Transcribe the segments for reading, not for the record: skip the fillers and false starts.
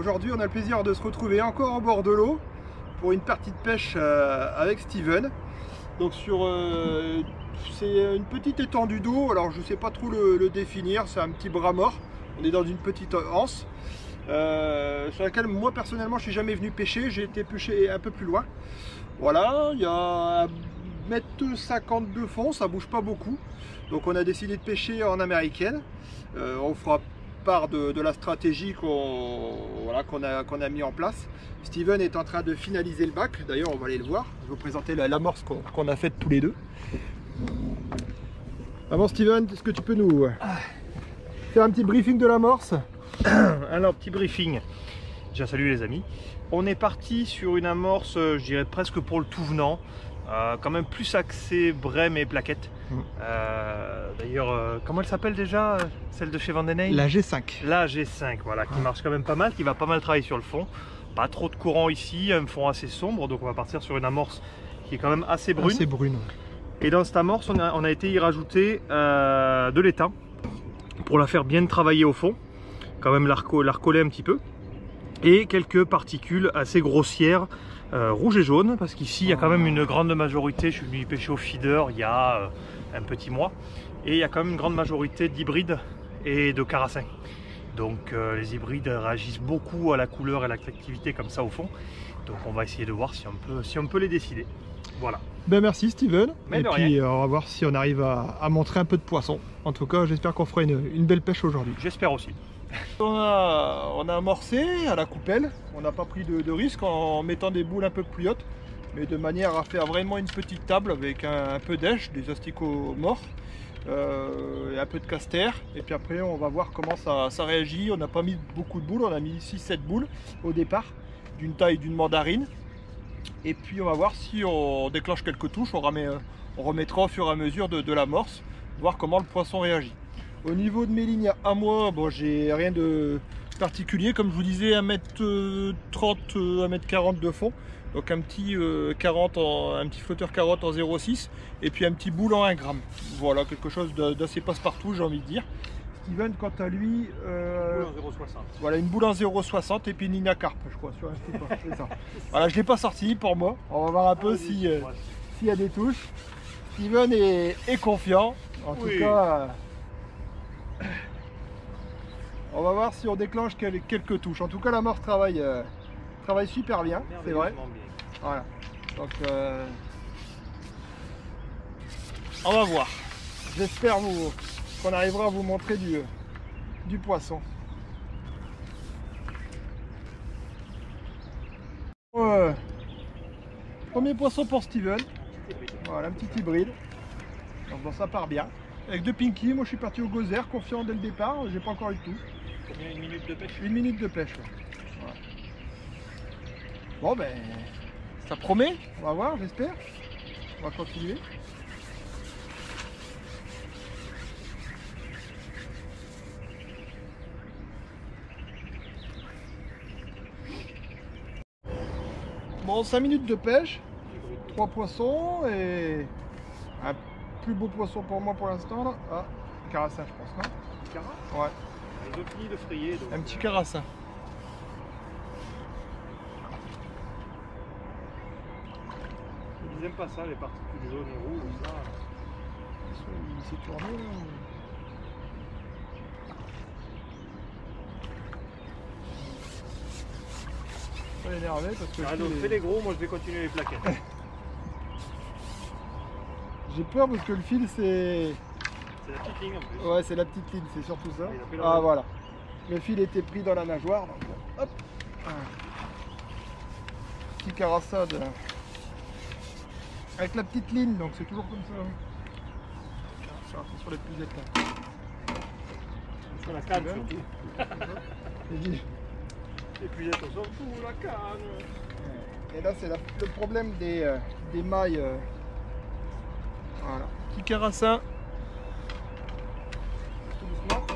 Aujourd'hui on a le plaisir de se retrouver encore en bord de l'eau pour une partie de pêche avec Steven. Donc c'est une petite étendue d'eau, alors je ne sais pas trop le définir, c'est un petit bras mort. On est dans une petite anse sur laquelle moi personnellement je suis jamais venu pêcher, j'ai été pêcher un peu plus loin. Voilà, il y a 1,50 m de fond, ça bouge pas beaucoup. Donc on a décidé de pêcher en américaine. On fera part de la stratégie qu'on a mis en place. Steven est en train de finaliser le bac, d'ailleurs on va aller le voir. Je vais vous présenter l'amorce qu'on a faite tous les deux. Bon Steven, est-ce que tu peux nous faire un petit briefing de l'amorce? Alors, petit briefing. Déjà, salut les amis. On est parti sur une amorce, je dirais presque pour le tout venant. Quand même plus axée brème et plaquette. D'ailleurs, comment elle s'appelle déjà, celle de chez Van Den Eyck? La G5. La G5, voilà, qui marche quand même pas mal, qui va pas mal travailler sur le fond. Pas trop de courant ici, un fond assez sombre, donc on va partir sur une amorce qui est quand même assez brune. Assez brune. Et dans cette amorce, on a été y rajouter de l'étain pour la faire bien travailler au fond, quand même la recoller un petit peu, et quelques particules assez grossières, rouge et jaune, parce qu'ici il y a quand même une grande majorité, je suis venu pêcher au feeder il y a un petit mois, et il y a quand même une grande majorité d'hybrides et de carassins. Donc les hybrides réagissent beaucoup à la couleur et à l'attractivité comme ça au fond, donc on va essayer de voir si on peut les décider. Voilà. Ben merci Steven, Mais et de puis rien. on va voir si on arrive à montrer un peu de poisson. En tout cas j'espère qu'on fera une belle pêche aujourd'hui. J'espère aussi. On a amorcé à la coupelle, on n'a pas pris de risque en mettant des boules un peu plus hautes, mais de manière à faire vraiment une petite table avec un peu d'èche, des asticots morts, et un peu de caster, et puis après on va voir comment ça réagit. On n'a pas mis beaucoup de boules, on a mis 6-7 boules au départ, d'une taille d'une mandarine, et puis on va voir si on déclenche quelques touches, on remettra au fur et à mesure de l'amorce, voir comment le poisson réagit. Au niveau de mes lignes à moi, bon, j'ai rien de particulier. Comme je vous disais, 1,30 m, 1,40 m de fond. Donc un petit, un petit flotteur carotte en 0,6 et puis un petit boule en 1 g. Voilà, quelque chose d'assez passe-partout, j'ai envie de dire. Steven, quant à lui, voilà, une boule en 0,60 et puis une ligne à carpe, je crois, sur un style. C'est ça. Voilà, je ne l'ai pas sorti pour moi. On va voir un peu s'il y a des touches. Steven est confiant. En tout cas, on va voir si on déclenche quelques touches. En tout cas, l'amorce travaille super bien, c'est vrai. Bien. Voilà. Donc, on va voir. J'espère qu'on arrivera à vous montrer du poisson. Premier poisson pour Steven. Voilà, un petit hybride. Donc bon, ça part bien. Avec 2 pinky, moi je suis parti au gozer, confiant dès le départ, j'ai pas encore eu tout. Combien, 1 minute de pêche? 1 minute de pêche. Ouais. Voilà. Bon ben, ça promet, on va voir, j'espère. On va continuer. Bon, 5 minutes de pêche, 3 poissons et un plus beau poisson pour moi pour l'instant là. Ah, carassin je pense, non? Cara? Ouais. Ils ont fini de frayer. Donc Un petit carassin. ils n'aiment pas ça, les particules jaunes et rouges. Ça. Il s'est tourné là. Pas énervé parce que Ah, donc fais les gros, moi je vais continuer les plaquettes. j'ai peur parce que le fil c'est... C'est la petite ligne en plus. Ouais, c'est la petite ligne, c'est surtout ça. Il a fait la Ah même. voilà. Le fil était pris dans la nageoire. Donc, bon, hop. Petit carassade. Avec la petite ligne, donc c'est toujours comme ça. C'est sur les plus éteints. Sur la canne bien. surtout. J'ai dit. Et puis elles sont surtout la canne. Et là c'est le problème des mailles. Voilà. Petit carassin. Tout doucement.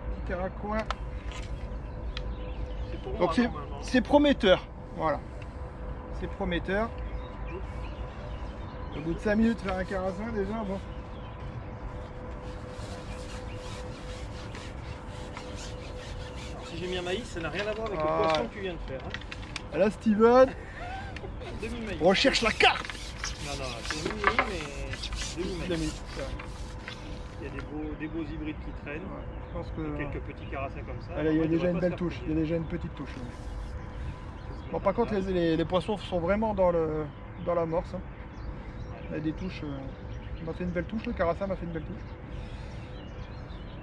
Petit caracoin. Donc c'est prometteur. Voilà. C'est prometteur. Au bout de 5 minutes faire un carassin déjà, bon. si j'ai mis un maïs, ça n'a rien à voir avec Ah. le poisson que tu viens de faire. Hein. Là, Steven Demi-maïs. recherche la carte. Non, c'est mini, mais demi-maïs. Il y a des beaux hybrides qui traînent. Ouais, je pense que... Quelques petits carassins comme ça. Allez, il y a Normalement, déjà devrait une pas belle se touche. faire Il y a déjà une petite touche. Bon, par contre, les poissons sont vraiment dans l'amorce. Hein. Il y a des touches. Il m'a fait une belle touche. Le carassin m'a fait une belle touche.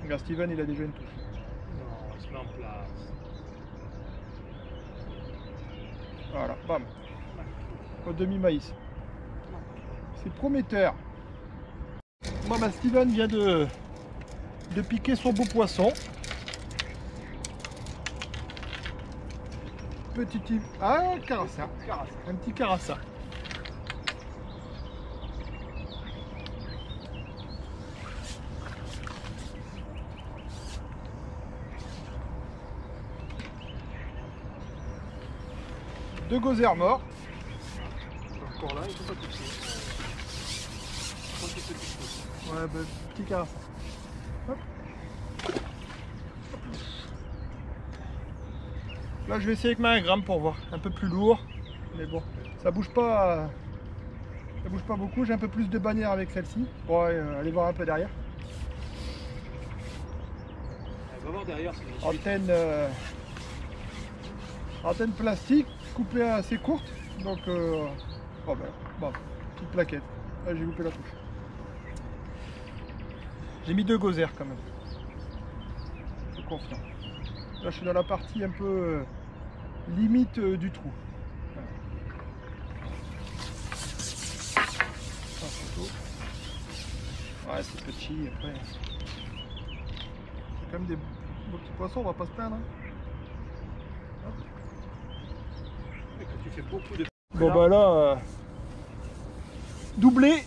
Regarde, Steven, il a déjà une touche. Non, il se met en place. Voilà, bam. Au demi-maïs. C'est prometteur. Bon, bah, Steven vient de piquer son beau poisson. Petit... Ah, carassin. Un petit carassin. Deux gozer morts. Encore là, il faut pas toucher. Ouais, bah, petit carassin. Hop. Là, je vais essayer avec ma 1 gramme pour voir. Un peu plus lourd. Mais bon, ça bouge pas. Ça bouge pas beaucoup. J'ai un peu plus de bannière avec celle-ci. Pour aller voir un peu derrière. On va voir derrière. Antenne plastique coupée assez courte. Donc, oh ben, bon, petite plaquette. Là, j'ai loupé la touche. J'ai mis 2 gozers quand même. Je suis confiant. Là, je suis dans la partie un peu limite du trou. Voilà. Ouais, c'est petit. Après, c'est quand même des beaux petits poissons. On va pas se plaindre. Hein. Tu fais beaucoup de... Bon bah là, doublé,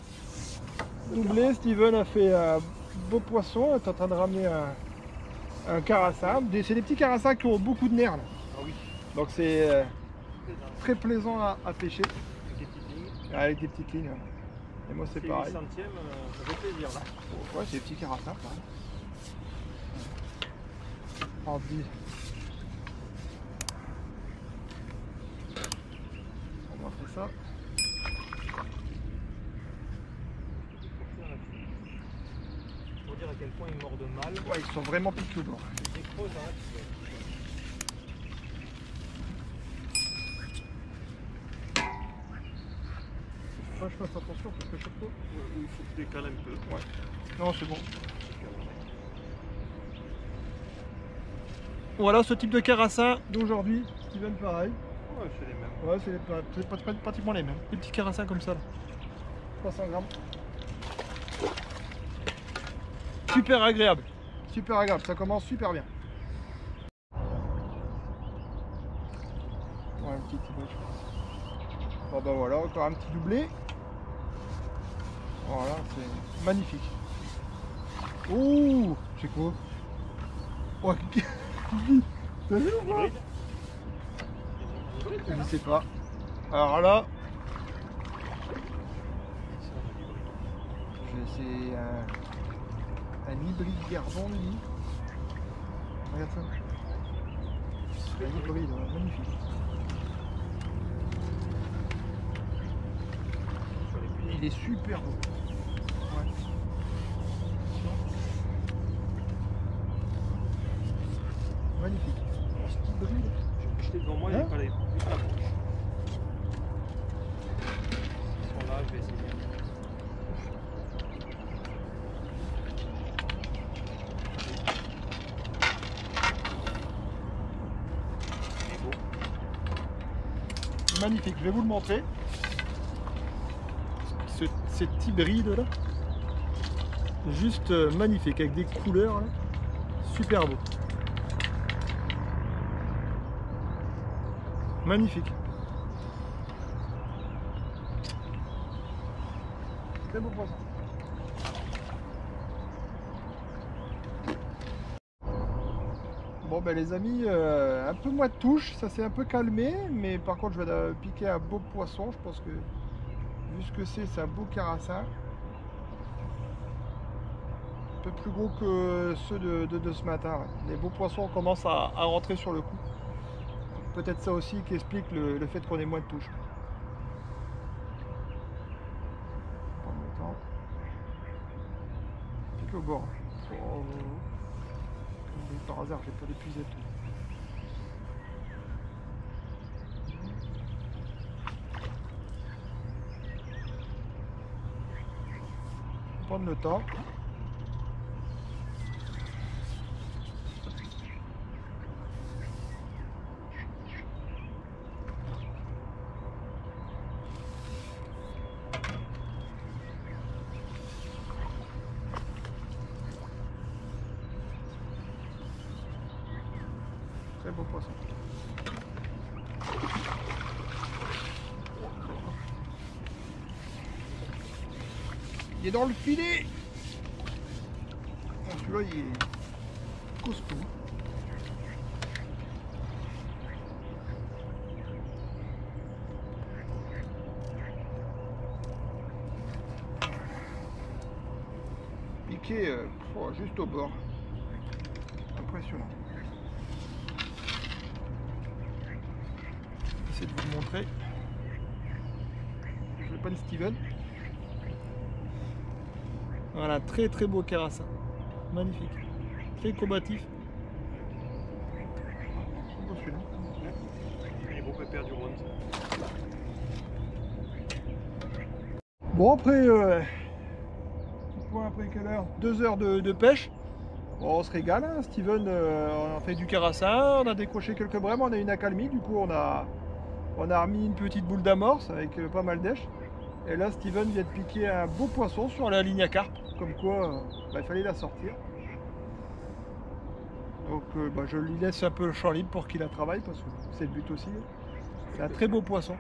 Steven a fait un beau poisson, il est en train de ramener un carassin. C'est des petits carassins qui ont beaucoup de nerfs là. Ah oui. Donc c'est très plaisant à pêcher. Avec des petites lignes. Avec des petites lignes. Et moi c'est pareil. 8 centièmes, ça fait plaisir là. Ouais, c'est des petits carassins pareil. En 10. On va faire ça. Pour dire à quel point ils mordent mal. Ouais, ils sont vraiment piqueux blancs. Des creux dans la petite. Faut que je fasse attention parce que chaque fois. Il faut que tu décales un peu. Ouais. Non, c'est bon. Voilà ce type de carassin d'aujourd'hui. Steven, pareil. Ouais, c'est les mêmes. Ouais, c'est pratiquement les mêmes. Des petits carassins comme ça là. 300 grammes. Super agréable. Super agréable. Ça commence super bien. Ouais, un petit image. Bon bah voilà, encore un petit doublé. Voilà, c'est magnifique. Ouh, c'est quoi? Oh, t'as vu ou pas? Je sais pas. Alors là, c'est un hybride gardon, lui. Regarde ça. C'est un hybride, ouais, magnifique. Il est super beau. Ouais. Magnifique. Petit hybride. Je t'ai devant moi, il Hein? n'est pas là. Juste la bouche. Ils sont là, je vais essayer. Il est beau. Magnifique, je vais vous le montrer. Cet hybride là, juste magnifique avec des couleurs là. Super beau. Magnifique. Très beau poisson. Bon ben les amis, un peu moins de touche, ça s'est un peu calmé, mais par contre je vais piquer un beau poisson, je pense que vu ce que c'est un beau carassin. peu plus gros que ceux de ce matin. Ouais. Les beaux poissons commencent à rentrer sur le coup. Peut-être ça aussi qui explique le fait qu'on ait moins de touches. Prendre le temps. Pique au bord. Oh. Par hasard, j'ai pas d'épuisette. Prendre le temps. Très beau poisson. Il est dans le filet. Ah, celui-là, il est costaud. Piqué juste au bord. Impressionnant. J'essaie de vous le montrer. Je vais pas le Steven. Voilà, très très beau carassin. Magnifique. Très combatif. Les beaux pépères du Rhône. Bon, après, après quelle heure? 2 heures de pêche. Bon, on se régale, hein. Steven, on a fait du carassin, on a décroché quelques brèmes, on a une accalmie, du coup on a remis une petite boule d'amorce avec pas mal d'èches. Et là, Steven vient de piquer un beau poisson sur la ligne à carpe, comme quoi il fallait la sortir. Donc je lui laisse un peu le champ libre pour qu'il la travaille, parce que c'est le but aussi. C'est un très beau poisson.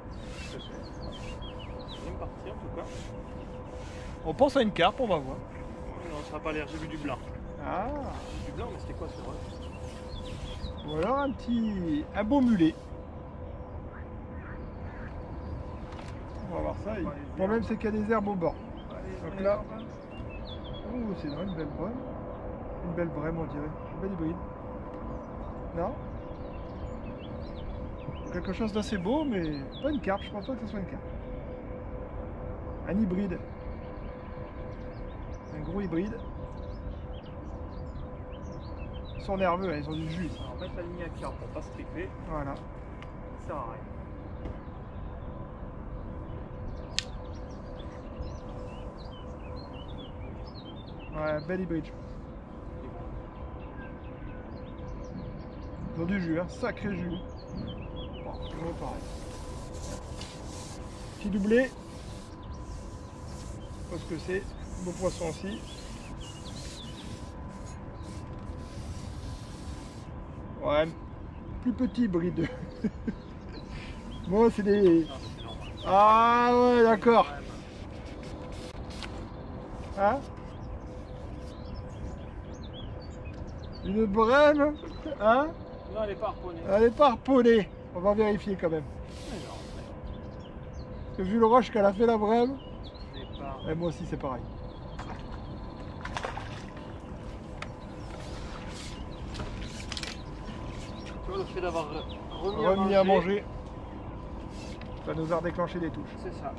Bien parti en tout cas. On pense à une carpe, on va voir. Non, ça n'a pas l'air, j'ai vu du blanc. Ah. Du blanc, mais c'était quoi ce rôle? Ou alors un beau mulet. On va voir ça. Le problème c'est qu'il y a des herbes au bord. Donc là, oh, c'est vraiment une belle brème. Une belle brème on dirait. Une belle hybride. Non? Quelque chose d'assez beau, mais pas une carpe. Je pense pas que ce soit une carpe. Un hybride. Un gros hybride. Ils sont nerveux, hein, ils ont du jus. Alors mettre la ligne à carpe pour pas se tripper. Voilà. Ça sert à rien. Ouais, belle hybride. Ils ont du jus, hein, sacré jus. Bon, c'est pareil. Petit doublé. Parce que c'est beau poisson aussi. Ouais, plus petit hybride. Moi, c'est des... Ah ouais, d'accord. Hein? Une brème? Hein? Non, elle n'est pas harponnée. Elle n'est pas harponnée. On va vérifier quand même. Parce que vu le rush qu'elle a fait la brème, et moi aussi c'est pareil. Tu vois, le fait d'avoir remis à manger, ça nous a redéclenché des touches. C'est ça.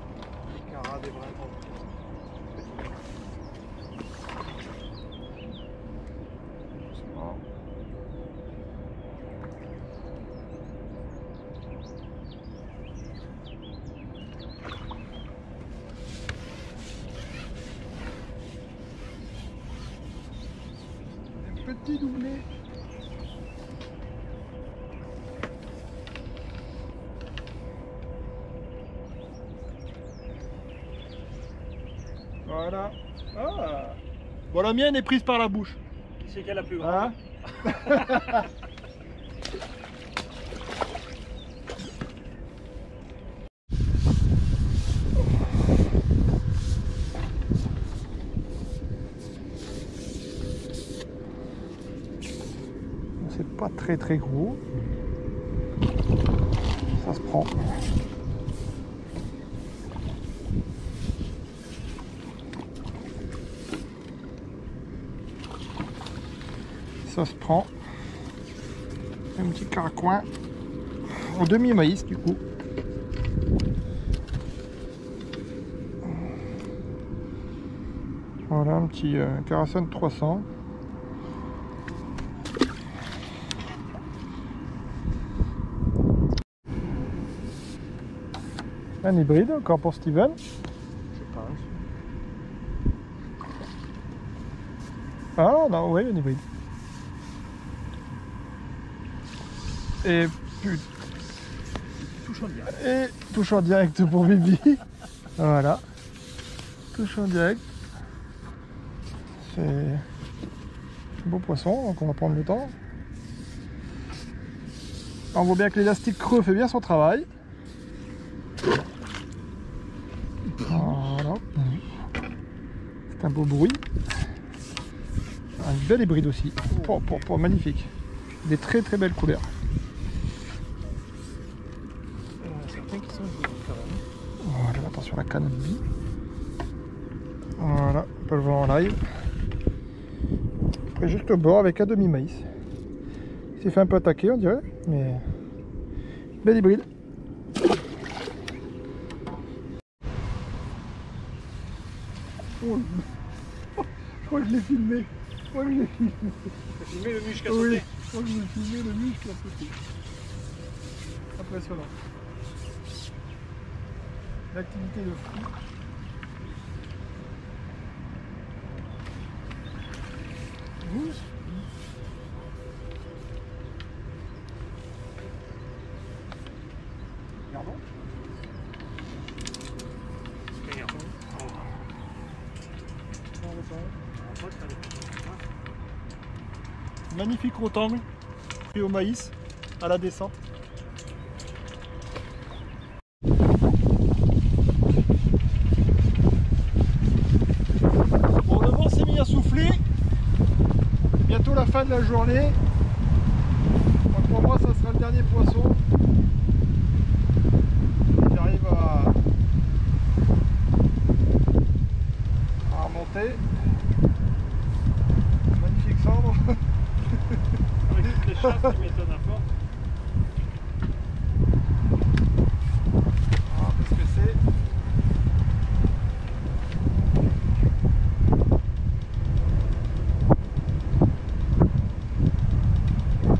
Les caras, des brèmes. Petit doublé. Voilà. Ah. Bon, la mienne est prise par la bouche. Qui c'est qu'elle a la plus grande? Hein? C'est pas très gros. Ça se prend. Ça se prend. Un petit carcoin en demi-maïs du coup. Voilà un petit Carasan 300. Un hybride encore pour Steven. Je pense. Ah non, oui, un hybride. Et Touche en direct. Et touche en direct pour Bibi. Voilà. Touche en direct. C'est un beau poisson, donc on va prendre le temps. On voit bien que l'élastique creux fait bien son travail. Voilà. C'est un beau bruit. Un bel hybride aussi. Magnifique. Des très belles couleurs. Certains qui sont beaux quand même. Voilà, attention la canne de bille. Voilà, on peut le voir en live. Après juste au bord avec un demi-maïs. Il s'est fait un peu attaquer on dirait, mais bel hybride. Oh, je crois que je l'ai filmé. T'as filmé le muscle à sauter? Oui, je crois que je l'ai filmé le muscle à sauter. Impressionnant. L'activité de fou. Regardons. Magnifique rectangle, pris au maïs, à la descente. Bon, le vent s'est mis à souffler. Bientôt la fin de la journée. Donc pour moi, ça sera le dernier poisson. J'arrive à remonter. Magnifique cendre. Avec toutes les chasses qui m'étonnent à fort. Voilà un peu ce que c'est.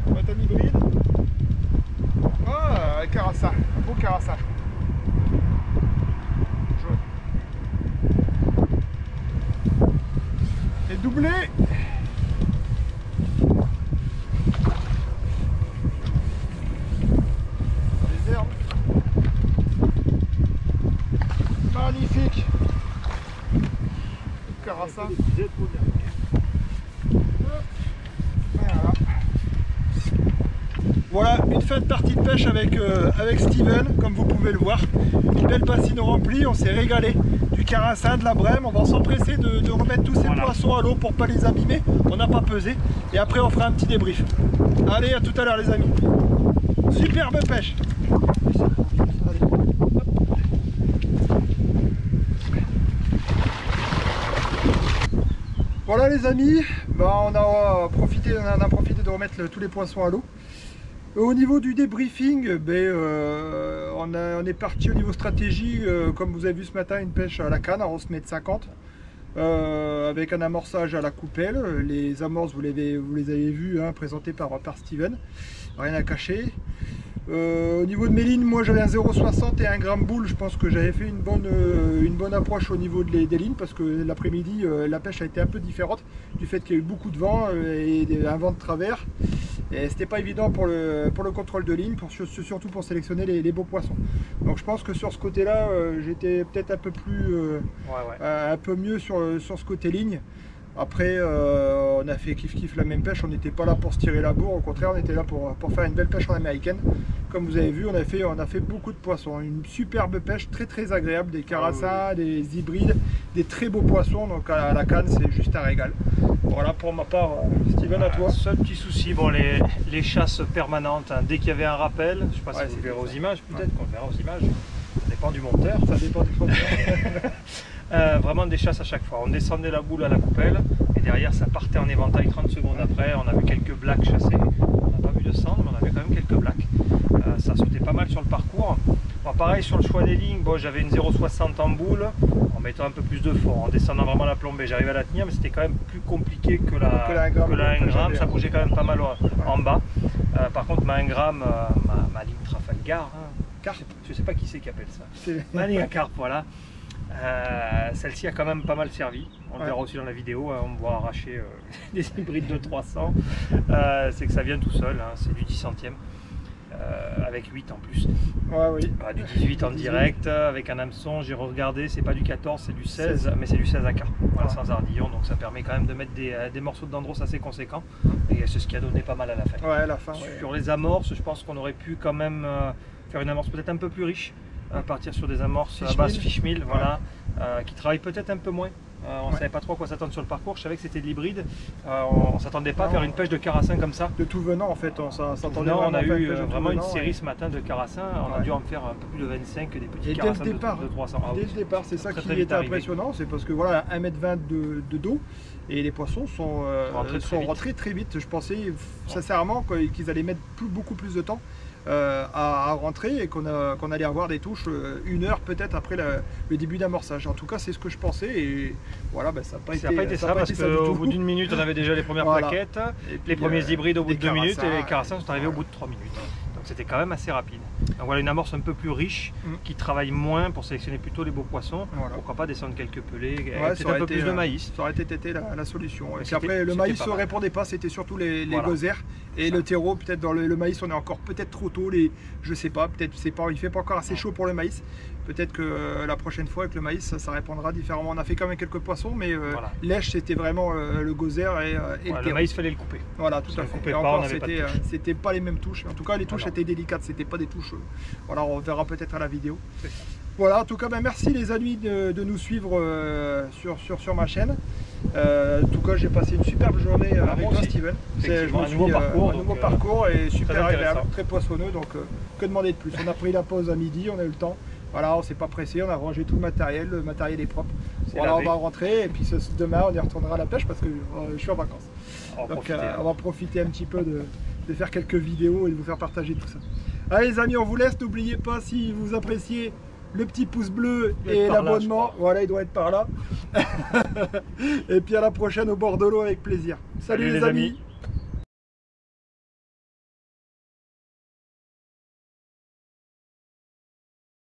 On va être un hybride. Ah, un Carasan, un beau Carasan. Jaune. Et doublé. Les herbes. Magnifique. Carasan. Voilà, une fin de partie de pêche avec Steven, comme vous pouvez le voir. Une belle bassine remplie, on s'est régalé. Du Carasan, de la brème, on va s'empresser de remettre tous ces poissons à l'eau pour pas les abîmer. On n'a pas pesé. Et après on fera un petit débrief. Allez, à tout à l'heure les amis. Superbe pêche. Voilà les amis, on a profité de remettre tous les poissons à l'eau. Au niveau du débriefing, on est parti au niveau stratégie, comme vous avez vu ce matin, une pêche à la canne à 11,50 m avec un amorçage à la coupelle. Les amorces, vous les avez vues, hein, présentées par Steven, rien à cacher. Au niveau de mes lignes, moi j'avais un 0,60 et un gramme boule. Je pense que j'avais fait une bonne approche au niveau des lignes, parce que l'après-midi la pêche a été un peu différente du fait qu'il y a eu beaucoup de vent et un vent de travers, et c'était pas évident pour le contrôle de ligne, surtout pour sélectionner les beaux poissons. Donc je pense que sur ce côté là j'étais peut-être un peu plus un peu mieux sur ce côté ligne. Après, on a fait kiff la même pêche, on n'était pas là pour se tirer la bourre, au contraire on était là pour faire une belle pêche en américaine. Comme vous avez vu, on a fait beaucoup de poissons, une superbe pêche, très agréable, des Carassins, des hybrides, des très beaux poissons, donc à la canne c'est juste un régal. Voilà pour ma part, Steven, à toi. Seul petit souci, bon, les chasses permanentes, hein, dès qu'il y avait un rappel, je ne sais pas si vous le verrez aux images, peut-être qu'on le verra aux images, ça dépend du monteur. Ça dépend du monteur. Vraiment des chasses à chaque fois. On descendait la boule à la coupelle et derrière ça partait en éventail 30 secondes après. On a vu quelques blacks chasser. On n'a pas vu de cendres, mais on a vu quand même quelques blacks. Ça sautait pas mal sur le parcours. Bon, pareil sur le choix des lignes, bon, j'avais une 0,60 en boule en mettant un peu plus de fond, en descendant vraiment la plombée. J'arrivais à la tenir, mais c'était quand même plus compliqué que la 1 gramme. Ça bougeait quand même pas mal en bas. Par contre, ma 1 gramme, ma ligne Trafalgar, hein, je sais pas qui c'est qui appelle ça. Ma ligne à carpe, voilà. Celle-ci a quand même pas mal servi. On le verra aussi dans la vidéo. On me voit arracher des hybrides de 300. C'est que ça vient tout seul. Hein, c'est du 10 centième. Avec 8 en plus. Ouais, oui. Du 18 en direct, avec un hameçon, j'ai regardé, c'est pas du 14, c'est du 16, mais c'est du 16 à quart, voilà, sans ardillon, donc ça permet quand même de mettre des morceaux de dendros assez conséquents, et c'est ce qui a donné pas mal à la fin. Ouais, à la fin, Sur les amorces, je pense qu'on aurait pu quand même faire une amorce peut-être un peu plus riche, partir sur des amorces à base fishmeal, voilà, qui travaillent peut-être un peu moins. On ne savait pas trop à quoi s'attendre sur le parcours, je savais que c'était de l'hybride, on ne s'attendait pas à faire une pêche de carassin comme ça. De tout venant en fait, on s'attendait vraiment. On a eu vraiment une série ce matin de carassins, on a dû en faire un peu plus de 25 que des petits carassins de 300. Dès le départ, c'est ça qui était impressionnant, c'est parce que voilà, 1,20 m de dos et les poissons sont rentrés très vite. Je pensais sincèrement qu'ils allaient mettre beaucoup plus de temps à rentrer et qu'on allait avoir des touches 1 heure peut-être après le début d'amorçage. En tout cas, c'est ce que je pensais et voilà, ça n'a pas été ça parce qu'au bout d'une minute, on avait déjà les premières plaquettes, les premiers hybrides au bout de 2 minutes et les carassins sont arrivés au bout de 3 minutes. Donc c'était quand même assez rapide. Donc voilà une amorce un peu plus riche qui travaille moins pour sélectionner plutôt les beaux poissons. Voilà. Pourquoi pas descendre quelques pelés, peut-être un peu plus de maïs. Ça aurait été la solution. Et puis après le maïs ne répondait pas, c'était surtout les gozers et le terreau. Peut-être dans le maïs on est encore peut-être trop tôt. Je sais pas, peut-être il fait pas encore assez chaud pour le maïs. Peut-être que la prochaine fois avec le maïs ça répondra différemment. On a fait quand même quelques poissons, mais lèche c'était vraiment le gozer et le terreau. Le maïs fallait le couper. Voilà, tout à fait. Et encore c'était pas les mêmes touches. En tout cas les touches étaient délicates, c'était pas des touches. Voilà, on verra peut-être à la vidéo. Voilà, en tout cas, merci les amis de nous suivre sur ma chaîne. En tout cas, j'ai passé une superbe journée avec toi, Steven. C'est un nouveau parcours et super agréable, très poissonneux. Donc, que demander de plus? On a pris la pause à midi, on a eu le temps. Voilà, on s'est pas pressé, on a rangé tout le matériel est propre. Voilà, on va rentrer et puis demain, on y retournera à la pêche parce que je suis en vacances. Donc, on va profiter un petit peu de faire quelques vidéos et de vous faire partager tout ça. Allez les amis, on vous laisse, n'oubliez pas si vous appréciez le petit pouce bleu et l'abonnement, voilà il doit être par là. Et puis à la prochaine au bord de l'eau avec plaisir. Salut les amis.